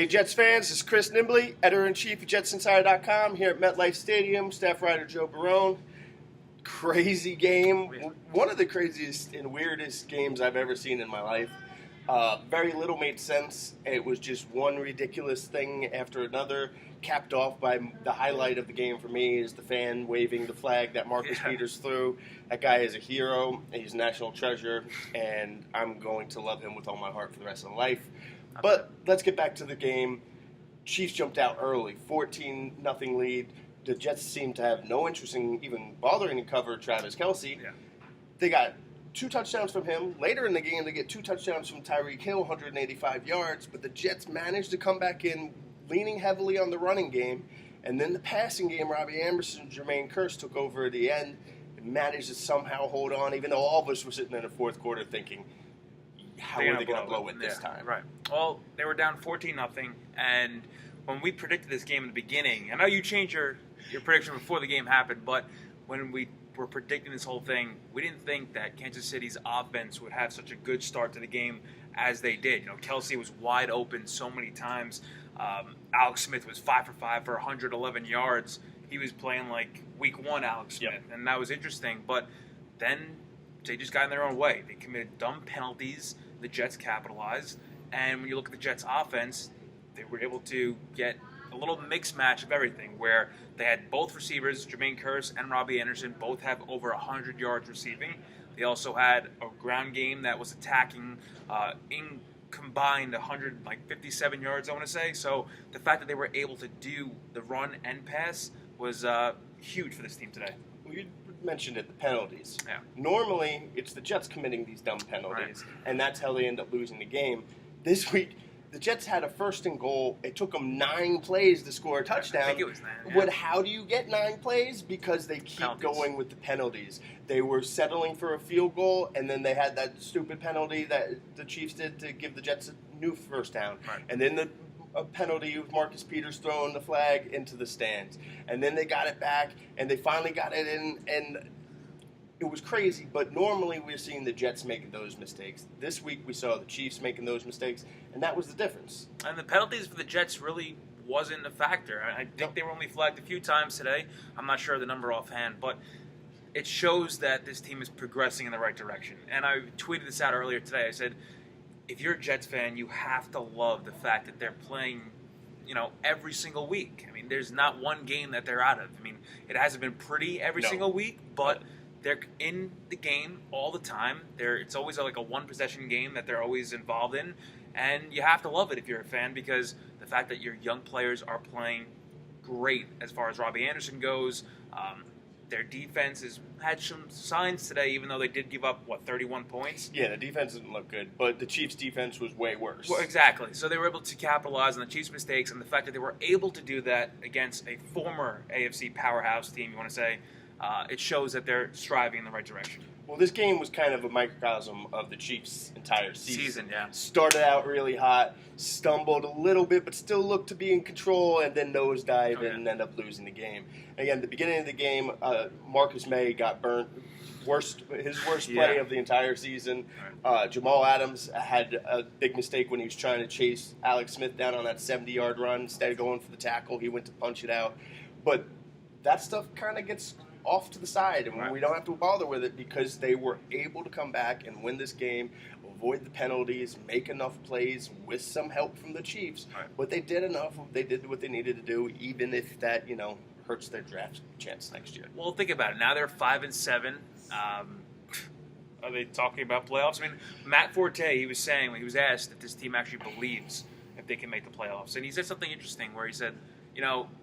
Hey Jets fans, this is Chris Nimbley, editor-in-chief of JetsInsider.com here at MetLife Stadium, staff writer Joe Barone. Crazy game. One of the craziest and weirdest games I've ever seen in my life. Very little made sense. It was just one ridiculous thing after another, capped off by the highlight of the game for me is the fan waving the flag that Marcus Peters threw. That guy is a hero. He's a national treasure, and I'm going to love him with all my heart for the rest of my life. But let's get back to the game. Chiefs jumped out early, 14-0 lead. The Jets seemed to have no interest in even bothering to cover Travis Kelce. Yeah. They got 2 touchdowns from him. Later in the game, they get 2 touchdowns from Tyreek Hill, 185 yards. But the Jets managed to come back in, leaning heavily on the running game. And then the passing game, Robbie Anderson and Jermaine Kearse took over at the end and managed to somehow hold on, even though all of us were sitting in the fourth quarter thinking, how are they going to blow it this time? Right. Well, they were down 14-0, and when we predicted this game in the beginning, I know you changed your prediction before the game happened, but when we were predicting this whole thing, we didn't think that Kansas City's offense would have such a good start to the game as they did. You know, Kelce was wide open so many times. Alex Smith was 5 for 5 for 111 yards. He was playing like week 1 Alex Smith, and that was interesting. But then they just got in their own way. They committed dumb penalties. The Jets capitalized. And when you look at the Jets' offense, they were able to get a little mixed match of everything where they had both receivers, Jermaine Kearse and Robbie Anderson, both have over 100 yards receiving. They also had a ground game that was attacking in combined 157 yards, I want to say. So the fact that they were able to do the run and pass was huge for this team today. Well, you mentioned it, the penalties. Yeah. Normally, it's the Jets committing these dumb penalties, and that's how they end up losing the game. This week, the Jets had a 1st and goal. It took them 9 plays to score a touchdown. I think it was 9. Yeah. How do you get 9 plays? Because they keep going with the penalties. They were settling for a field goal, and then they had that stupid penalty that the Chiefs did to give the Jets a new first down. Right. And then a penalty with Marcus Peters throwing the flag into the stands. And then they got it back, and they finally got it in, and it was crazy. But normally we're seeing the Jets making those mistakes. This week we saw the Chiefs making those mistakes, and that was the difference. And the penalties for the Jets really wasn't a factor. I think they were only flagged a few times today. I'm not sure of the number offhand, but it shows that this team is progressing in the right direction. And I tweeted this out earlier today. I said, if you're a Jets fan, you have to love the fact that they're playing, every single week. I mean, there's not one game that they're out of. I mean, it hasn't been pretty every single week, but they're in the game all the time. It's always like a one-possession game that they're always involved in, and you have to love it if you're a fan because the fact that your young players are playing great as far as Robbie Anderson goes. Their defense has had some signs today, even though they did give up, 31 points? Yeah, the defense didn't look good, but the Chiefs' defense was way worse. Well, exactly. So they were able to capitalize on the Chiefs' mistakes, and the fact that they were able to do that against a former AFC powerhouse team, you want to say, it shows that they're striving in the right direction. Well, this game was kind of a microcosm of the Chiefs' entire season. Yeah. Started out really hot, stumbled a little bit, but still looked to be in control, and then nosedive and end up losing the game. Again, the beginning of the game, Marcus May got burnt. His worst play of the entire season. Jamal Adams had a big mistake when he was trying to chase Alex Smith down on that 70-yard run. Instead of going for the tackle, he went to punch it out. But that stuff kind of gets off to the side, and we don't have to bother with it because they were able to come back and win this game, avoid the penalties, make enough plays with some help from the Chiefs. But they did enough. They did what they needed to do, even if that, hurts their draft chance next year. Well, think about it. Now they're 5-7. Are they talking about playoffs? I mean, Matt Forte, he was saying when he was asked if this team actually believes if they can make the playoffs, and he said something interesting where he said,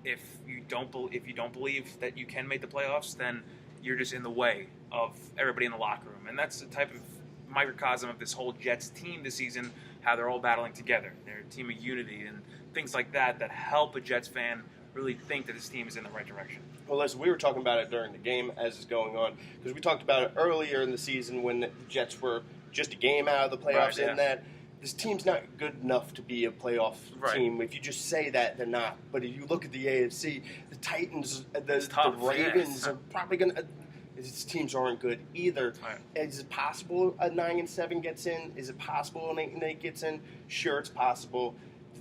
if you don't believe that you can make the playoffs, then you're just in the way of everybody in the locker room. And that's the type of microcosm of this whole Jets team this season, how they're all battling together. They're a team of unity and things like that help a Jets fan really think that this team is in the right direction. Well, listen, we were talking about it during the game as it's going on, because we talked about it earlier in the season when the Jets were just a game out of the playoffs in that this team's not good enough to be a playoff team. If you just say that, they're not. But if you look at the AFC, the Titans, the Ravens are probably going to These teams aren't good either. Right. Is it possible a 9-7 gets in? Is it possible an 8-8 gets in? Sure, it's possible.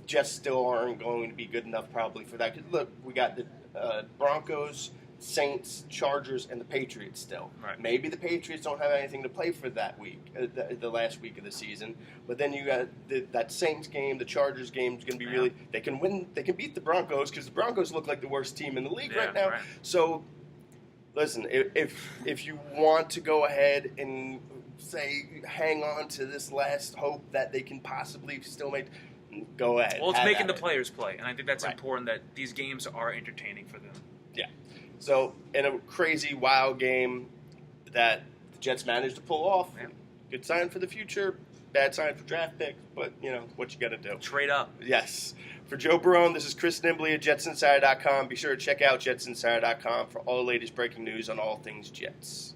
Jets still aren't going to be good enough probably for that. 'Cause look, we got the Broncos, Saints, Chargers, and the Patriots still. Right. Maybe the Patriots don't have anything to play for that week, the last week of the season. But then you got that Saints game, the Chargers game is going to be really. They can win. They can beat the Broncos because the Broncos look like the worst team in the league right now. Right. So, listen, if you want to go ahead and say hang on to this last hope that they can possibly still make, go ahead. Well, it's making the players play, and I think that's Right. important that these games are entertaining for them. Yeah. So, in a crazy, wild game that the Jets managed to pull off, good sign for the future, bad sign for draft picks, but, what you got to do. Trade up. Yes. For Joe Barone, this is Chris Nimbley at JetsInsider.com. Be sure to check out JetsInsider.com for all the latest breaking news on all things Jets.